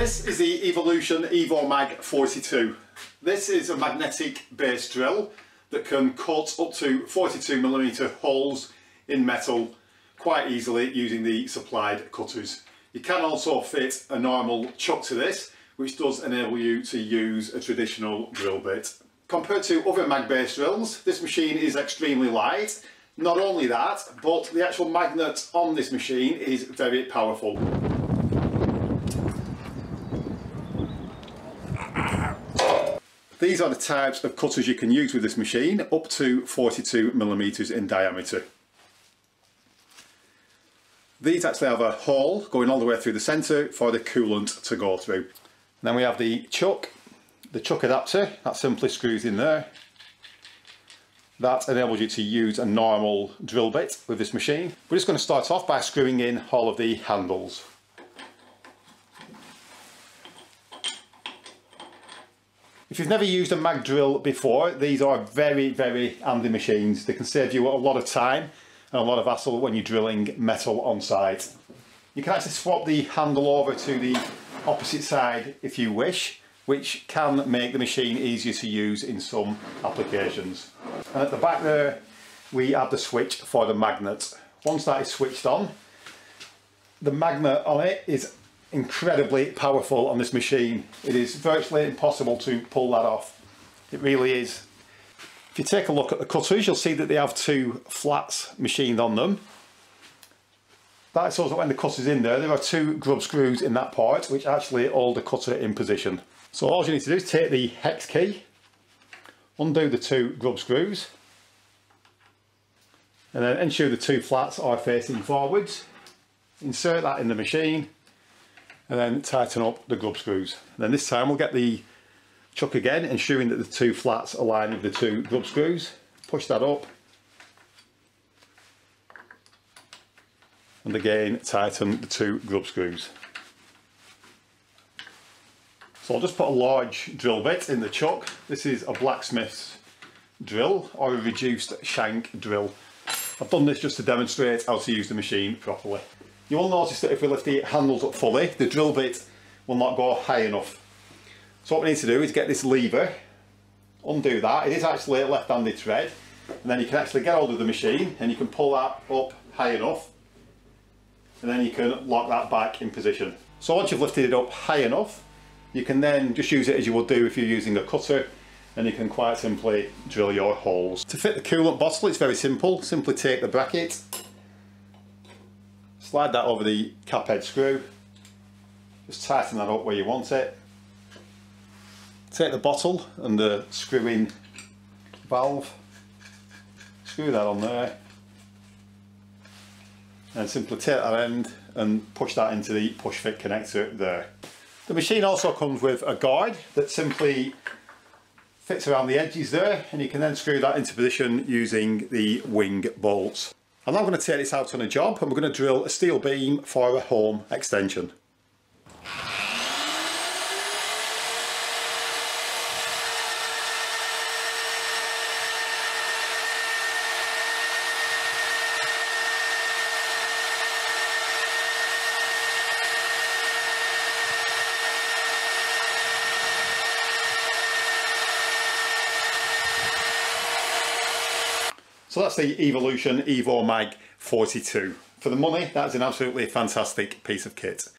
This is the Evolution EVO42. This is a magnetic base drill that can cut up to 42mm holes in metal quite easily using the supplied cutters. You can also fit a normal chuck to this, which does enable you to use a traditional drill bit. Compared to other mag base drills, this machine is extremely light. Not only that, but the actual magnet on this machine is very powerful. These are the types of cutters you can use with this machine, up to 42mm in diameter. These actually have a hole going all the way through the centre for the coolant to go through. And then we have the chuck adapter, that simply screws in there. That enables you to use a normal drill bit with this machine. We're just going to start off by screwing in all of the handles. If you've never used a mag drill before, these are very, very handy machines. They can save you a lot of time and a lot of hassle when you're drilling metal on site. You can actually swap the handle over to the opposite side if you wish, which can make the machine easier to use in some applications. And at the back there, we have the switch for the magnet. Once that is switched on, the magnet on it is incredibly powerful on this machine. It is virtually impossible to pull that off. It really is. If you take a look at the cutters, you'll see that they have two flats machined on them. That shows that when the cutter's in there are two grub screws in that part which actually hold the cutter in position. So all you need to do is take the hex key, undo the two grub screws, and then ensure the two flats are facing forwards. Insert that in the machine and then tighten up the grub screws. And then this time we'll get the chuck again, ensuring that the two flats align with the two grub screws. Push that up and again tighten the two grub screws. So I'll just put a large drill bit in the chuck. This is a blacksmith's drill or a reduced shank drill. I've done this just to demonstrate how to use the machine properly. You will notice that if we lift the handles up fully, the drill bit will not go high enough. So what we need to do is get this lever, undo that. It is actually a left-handed thread, and then you can actually get hold of the machine and you can pull that up high enough, and then you can lock that back in position. So once you've lifted it up high enough, you can then just use it as you would do if you're using a cutter, and you can quite simply drill your holes. To fit the coolant bottle, it's very simple. Simply take the bracket, slide that over the cap head screw, just tighten that up where you want it. Take the bottle and the screw-in valve, screw that on there, and simply take that end and push that into the push-fit connector there. The machine also comes with a guard that simply fits around the edges there, and you can then screw that into position using the wing bolts. I'm now going to take this out on a job and we're going to drill a steel beam for a home extension. So that's the Evolution Evo Mag 42. For the money, that is an absolutely fantastic piece of kit.